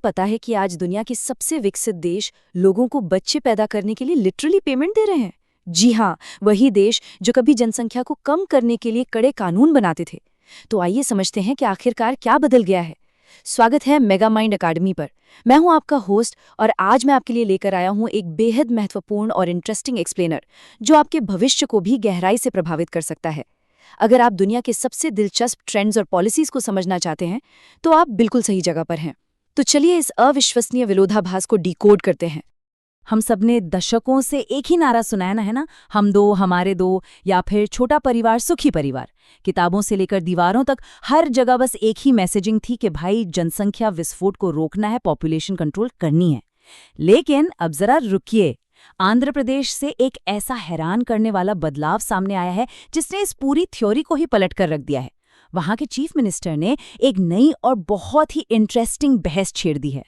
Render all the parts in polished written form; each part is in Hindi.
पता है कि आज दुनिया के सबसे विकसित देश लोगों को बच्चे पैदा करने के लिए लिटरली पेमेंट दे रहे हैं? जी हाँ, वही देश जो कभी जनसंख्या को कम करने के लिए कड़े कानून बनाते थे। तो आइए समझते हैं कि आखिरकार क्या बदल गया है। स्वागत है मेगा माइंड अकाडमी पर। मैं हूं आपका होस्ट और आज मैं आपके लिए लेकर आया हूं एक बेहद महत्वपूर्ण और इंटरेस्टिंग एक्सप्लेनर जो आपके भविष्य को भी गहराई से प्रभावित कर सकता है। अगर आप दुनिया के सबसे दिलचस्प ट्रेंड्स और पॉलिसीज को समझना चाहते हैं तो आप बिल्कुल सही जगह पर हैं। तो चलिए इस अविश्वसनीय विरोधाभास को डिकोड करते हैं। हम सबने दशकों से एक ही नारा सुना है ना, हम दो हमारे दो, या फिर छोटा परिवार सुखी परिवार। किताबों से लेकर दीवारों तक हर जगह बस एक ही मैसेजिंग थी कि भाई जनसंख्या विस्फोट को रोकना है, पॉपुलेशन कंट्रोल करनी है। लेकिन अब जरा रुकिए, आंध्र प्रदेश से एक ऐसा हैरान करने वाला बदलाव सामने आया है जिसने इस पूरी थ्योरी को ही पलट कर रख दिया है। वहां के चीफ मिनिस्टर ने एक नई और बहुत ही इंटरेस्टिंग बहस छेड़ दी है।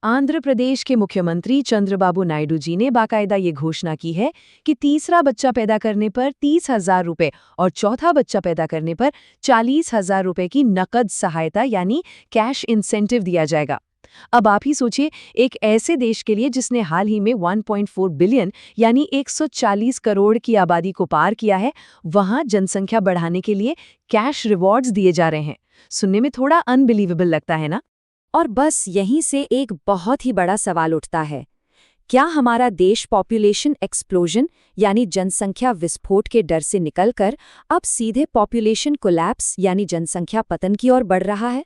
आंध्र प्रदेश के मुख्यमंत्री चंद्रबाबू नायडू जी ने बाकायदा ये घोषणा की है कि तीसरा बच्चा पैदा करने पर 30,000 रुपये और चौथा बच्चा पैदा करने पर 40,000 रुपये की नकद सहायता यानी कैश इंसेंटिव दिया जाएगा। अब आप ही सोचिए, एक ऐसे देश के लिए जिसने हाल ही में 1.4 बिलियन यानी 140 करोड़ की आबादी को पार किया है, वहां जनसंख्या बढ़ाने के लिए कैश रिवॉर्ड्स दिए जा रहे हैं। सुनने में थोड़ा अनबिलीवेबल लगता है ना? और बस यहीं से एक बहुत ही बड़ा सवाल उठता है, क्या हमारा देश पॉपुलेशन एक्सप्लोजन यानी जनसंख्या विस्फोट के डर से निकलकर अब सीधे पॉपुलेशन कोलैप्स यानी जनसंख्या पतन की ओर बढ़ रहा है?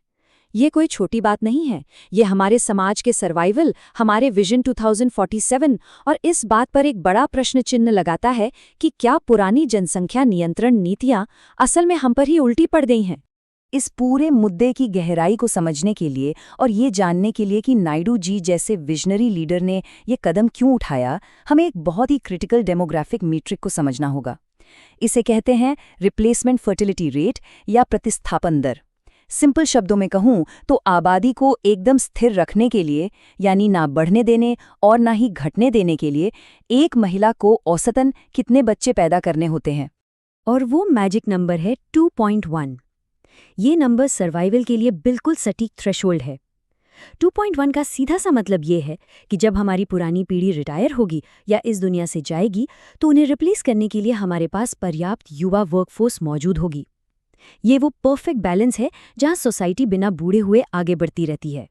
ये कोई छोटी बात नहीं है। ये हमारे समाज के सर्वाइवल, हमारे विजन 2047 और इस बात पर एक बड़ा प्रश्न चिन्ह लगाता है कि क्या पुरानी जनसंख्या नियंत्रण नीतियां असल में हम पर ही उल्टी पड़ गई हैं। इस पूरे मुद्दे की गहराई को समझने के लिए और ये जानने के लिए कि नायडू जी जैसे विजनरी लीडर ने ये कदम क्यों उठाया, हमें एक बहुत ही क्रिटिकल डेमोग्राफिक मीट्रिक को समझना होगा। इसे कहते हैं रिप्लेसमेंट फर्टिलिटी रेट या प्रतिस्थापन दर। सिंपल शब्दों में कहूं तो आबादी को एकदम स्थिर रखने के लिए, यानी ना बढ़ने देने और ना ही घटने देने के लिए, एक महिला को औसतन कितने बच्चे पैदा करने होते हैं। और वो मैजिक नंबर है 2.1। ये नंबर सर्वाइवल के लिए बिल्कुल सटीक थ्रेशोल्ड है। 2.1 का सीधा सा मतलब ये है कि जब हमारी पुरानी पीढ़ी रिटायर होगी या इस दुनिया से जाएगी तो उन्हें रिप्लेस करने के लिए हमारे पास पर्याप्त युवा वर्कफोर्स मौजूद होगी। ये वो परफेक्ट बैलेंस है जहां सोसाइटी बिना बूढ़े हुए आगे बढ़ती रहती है।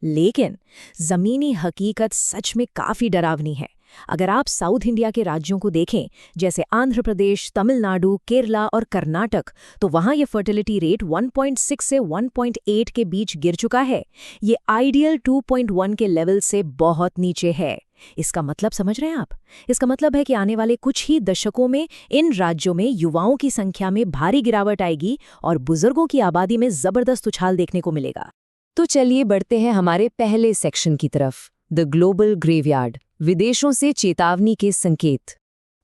लेकिन ज़मीनी हकीकत सच में काफ़ी डरावनी है। अगर आप साउथ इंडिया के राज्यों को देखें, जैसे आंध्र प्रदेश, तमिलनाडु, केरला और कर्नाटक, तो वहाँ ये फर्टिलिटी रेट 1.6 से 1.8 के बीच गिर चुका है। ये आइडियल 2.1 के लेवल से बहुत नीचे है। इसका मतलब समझ रहे हैं आप? इसका मतलब है कि आने वाले कुछ ही दशकों में इन राज्यों में युवाओं की संख्या में भारी गिरावट आएगी और बुजुर्गों की आबादी में जबरदस्त उछाल देखने को मिलेगा। तो चलिए बढ़ते हैं हमारे पहले सेक्शन की तरफ, द ग्लोबल ग्रेवयार्ड, विदेशों से चेतावनी के संकेत।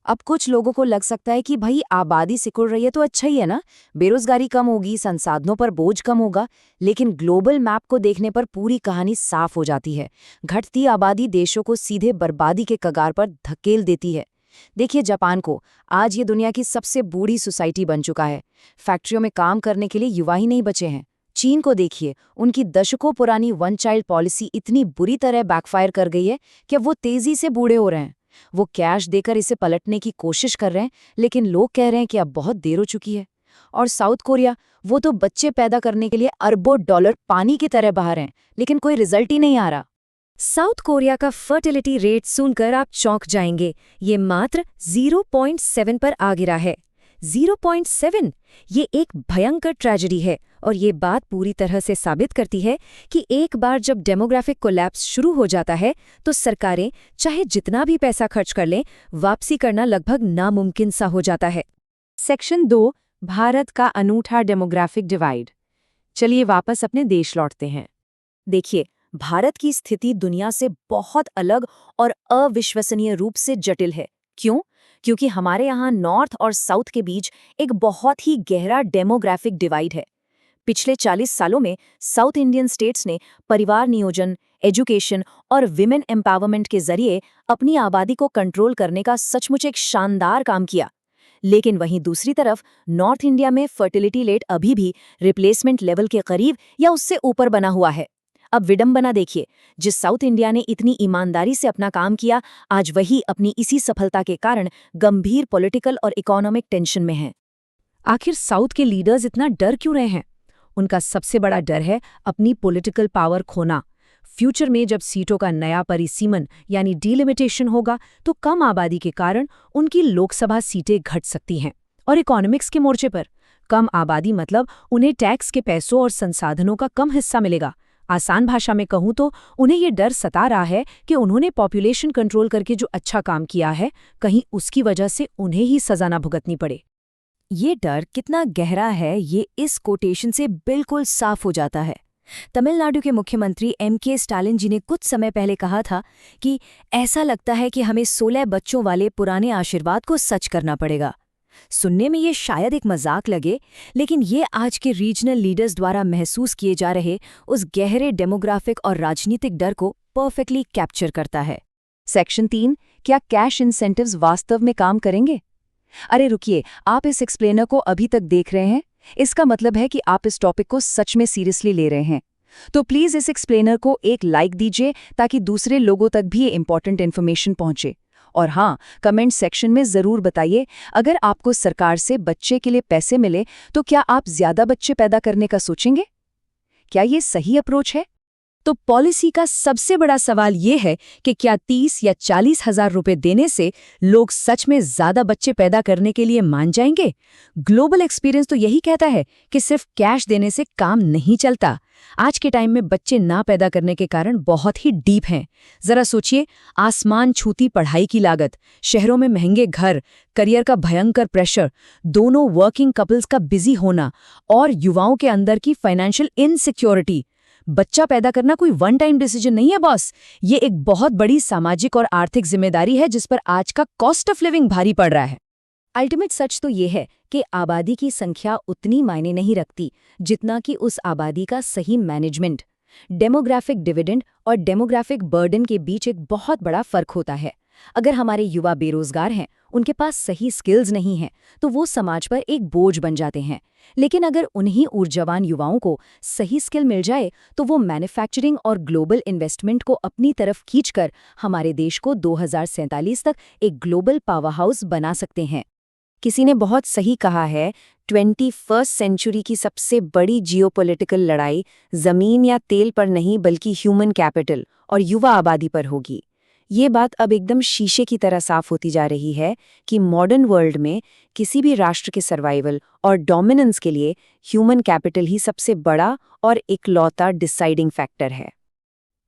अब कुछ लोगों को लग सकता है कि भाई आबादी सिकुड़ रही है तो अच्छा ही है ना, बेरोजगारी कम होगी, संसाधनों पर बोझ कम होगा। लेकिन ग्लोबल मैप को देखने पर पूरी कहानी साफ हो जाती है। घटती आबादी देशों को सीधे बर्बादी के कगार पर धकेल देती है। देखिए जापान को, आज ये दुनिया की सबसे बूढ़ी सोसाइटी बन चुका है। फैक्ट्रियों में काम करने के लिए युवा ही नहीं बचे हैं। चीन को देखिए, उनकी दशकों पुरानी वन चाइल्ड पॉलिसी इतनी बुरी तरह बैकफायर कर गई है कि अब वो तेजी से बूढ़े हो रहे हैं। वो कैश देकर इसे पलटने की कोशिश कर रहे हैं, लेकिन लोग कह रहे हैं कि अब बहुत देर हो चुकी है। और साउथ कोरिया, वो तो बच्चे पैदा करने के लिए अरबों डॉलर पानी की तरह बहा रहे हैं, लेकिन कोई रिजल्ट ही नहीं आ रहा। साउथ कोरिया का फर्टिलिटी रेट सुनकर आप चौंक जाएंगे। ये मात्र 0.7 पर आ गिरा है। 0.7, ये एक भयंकर ट्रेजेडी है और ये बात पूरी तरह से साबित करती है कि एक बार जब डेमोग्राफिक कोलैप्स शुरू हो जाता है तो सरकारें चाहे जितना भी पैसा खर्च कर लें, वापसी करना लगभग नामुमकिन सा हो जाता है। सेक्शन 2, भारत का अनूठा डेमोग्राफिक डिवाइड। चलिए वापस अपने देश लौटते हैं। देखिए, भारत की स्थिति दुनिया से बहुत अलग और अविश्वसनीय रूप से जटिल है। क्यों? क्योंकि हमारे यहाँ नॉर्थ और साउथ के बीच एक बहुत ही गहरा डेमोग्राफिक डिवाइड है। पिछले 40 सालों में साउथ इंडियन स्टेट्स ने परिवार नियोजन, एजुकेशन और विमेन एम्पावरमेंट के जरिए अपनी आबादी को कंट्रोल करने का सचमुच एक शानदार काम किया। लेकिन वहीं दूसरी तरफ नॉर्थ इंडिया में फर्टिलिटी रेट अभी भी रिप्लेसमेंट लेवल के करीब या उससे ऊपर बना हुआ है। अब विडंबना देखिए, जिस साउथ इंडिया ने इतनी ईमानदारी से अपना काम किया, आज वही अपनी इसी सफलता के कारण गंभीर पॉलिटिकल और इकोनॉमिक टेंशन में है। आखिर साउथ के लीडर्स इतना डर क्यों रहे हैं? उनका सबसे बड़ा डर है अपनी पॉलिटिकल पावर खोना। फ्यूचर में जब सीटों का नया परिसीमन यानी डिलिमिटेशन होगा तो कम आबादी के कारण उनकी लोकसभा सीटें घट सकती हैं। और इकोनॉमिक्स के मोर्चे पर कम आबादी मतलब उन्हें टैक्स के पैसों और संसाधनों का कम हिस्सा मिलेगा। आसान भाषा में कहूं तो उन्हें ये डर सता रहा है कि उन्होंने पॉपुलेशन कंट्रोल करके जो अच्छा काम किया है, कहीं उसकी वजह से उन्हें ही सजा न भुगतनी पड़े। ये डर कितना गहरा है, ये इस कोटेशन से बिल्कुल साफ हो जाता है। तमिलनाडु के मुख्यमंत्री M.K. स्टालिन जी ने कुछ समय पहले कहा था कि ऐसा लगता है कि हमें 16 बच्चों वाले पुराने आशीर्वाद को सच करना पड़ेगा। सुनने में ये शायद एक मजाक लगे, लेकिन ये आज के रीजनल लीडर्स द्वारा महसूस किए जा रहे उस गहरे डेमोग्राफिक और राजनीतिक डर को परफेक्टली कैप्चर करता है। सेक्शन 3, क्या कैश इंसेंटिव्स वास्तव में काम करेंगे? अरे रुकिए, आप इस एक्सप्लेनर को अभी तक देख रहे हैं? इसका मतलब है कि आप इस टॉपिक को सच में सीरियसली ले रहे हैं। तो प्लीज इस एक्सप्लेनर को एक लाइक दीजिए ताकि दूसरे लोगों तक भी ये इंपॉर्टेंट इन्फॉर्मेशन पहुंचे। और हाँ, कमेंट सेक्शन में ज़रूर बताइए, अगर आपको सरकार से बच्चे के लिए पैसे मिले तो क्या आप ज़्यादा बच्चे पैदा करने का सोचेंगे? क्या ये सही अप्रोच है? तो पॉलिसी का सबसे बड़ा सवाल ये है कि क्या 30 या 40 हजार रुपए देने से लोग सच में ज्यादा बच्चे पैदा करने के लिए मान जाएंगे? ग्लोबल एक्सपीरियंस तो यही कहता है कि सिर्फ कैश देने से काम नहीं चलता। आज के टाइम में बच्चे ना पैदा करने के कारण बहुत ही डीप हैं। जरा सोचिए, आसमान छूती पढ़ाई की लागत, शहरों में महंगे घर, करियर का भयंकर प्रेशर, दोनों वर्किंग कपल्स का बिजी होना और युवाओं के अंदर की फाइनेंशियल इनसिक्योरिटी। बच्चा पैदा करना कोई वन टाइम डिसीजन नहीं है बॉस, ये एक बहुत बड़ी सामाजिक और आर्थिक जिम्मेदारी है जिस पर आज का कॉस्ट ऑफ लिविंग भारी पड़ रहा है। अल्टीमेट सच तो ये है कि आबादी की संख्या उतनी मायने नहीं रखती जितना कि उस आबादी का सही मैनेजमेंट। डेमोग्राफिक डिविडेंड और डेमोग्राफिक बर्डन के बीच एक बहुत बड़ा फर्क होता है। अगर हमारे युवा बेरोजगार हैं, उनके पास सही स्किल्स नहीं हैं, तो वो समाज पर एक बोझ बन जाते हैं। लेकिन अगर उन्हीं ऊर्जावान युवाओं को सही स्किल मिल जाए तो वो मैन्युफैक्चरिंग और ग्लोबल इन्वेस्टमेंट को अपनी तरफ खींचकर हमारे देश को 2047 तक एक ग्लोबल पावर हाउस बना सकते हैं। किसी ने बहुत सही कहा है, 21st सेंचुरी की सबसे बड़ी जियोपॉलिटिकल लड़ाई जमीन या तेल पर नहीं बल्कि ह्यूमन कैपिटल और युवा आबादी पर होगी। ये बात अब एकदम शीशे की तरह साफ होती जा रही है कि मॉडर्न वर्ल्ड में किसी भी राष्ट्र के सर्वाइवल और डोमिनेंस के लिए ह्यूमन कैपिटल ही सबसे बड़ा और इकलौता डिसाइडिंग फैक्टर है।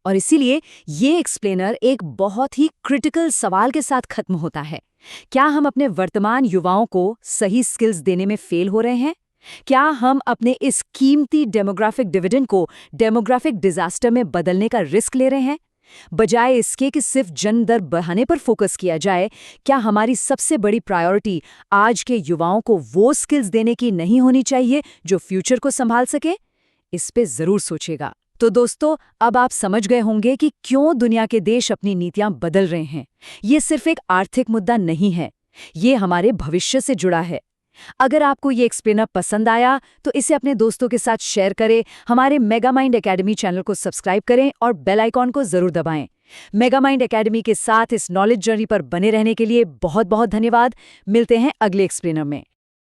और इसीलिए ये एक्सप्लेनर एक बहुत ही क्रिटिकल सवाल के साथ खत्म होता है। क्या हम अपने वर्तमान युवाओं को सही स्किल्स देने में फेल हो रहे हैं? क्या हम अपने इस कीमती डेमोग्राफिक डिविडेंड को डेमोग्राफिक डिजास्टर में बदलने का रिस्क ले रहे हैं? बजाय इसके कि सिर्फ जन दर बढ़ाने पर फोकस किया जाए, क्या हमारी सबसे बड़ी प्रायोरिटी आज के युवाओं को वो स्किल्स देने की नहीं होनी चाहिए जो फ्यूचर को संभाल सके? इस पे जरूर सोचिएगा। तो दोस्तों, अब आप समझ गए होंगे कि क्यों दुनिया के देश अपनी नीतियां बदल रहे हैं। ये सिर्फ एक आर्थिक मुद्दा नहीं है, ये हमारे भविष्य से जुड़ा है। अगर आपको ये एक्सप्लेनर पसंद आया तो इसे अपने दोस्तों के साथ शेयर करें, हमारे मेगामाइंड एकेडमी चैनल को सब्सक्राइब करें और बेल आइकॉन को जरूर दबाएं। मेगामाइंड एकेडमी के साथ इस नॉलेज जर्नी पर बने रहने के लिए बहुत बहुत धन्यवाद। मिलते हैं अगले एक्सप्लेनर में।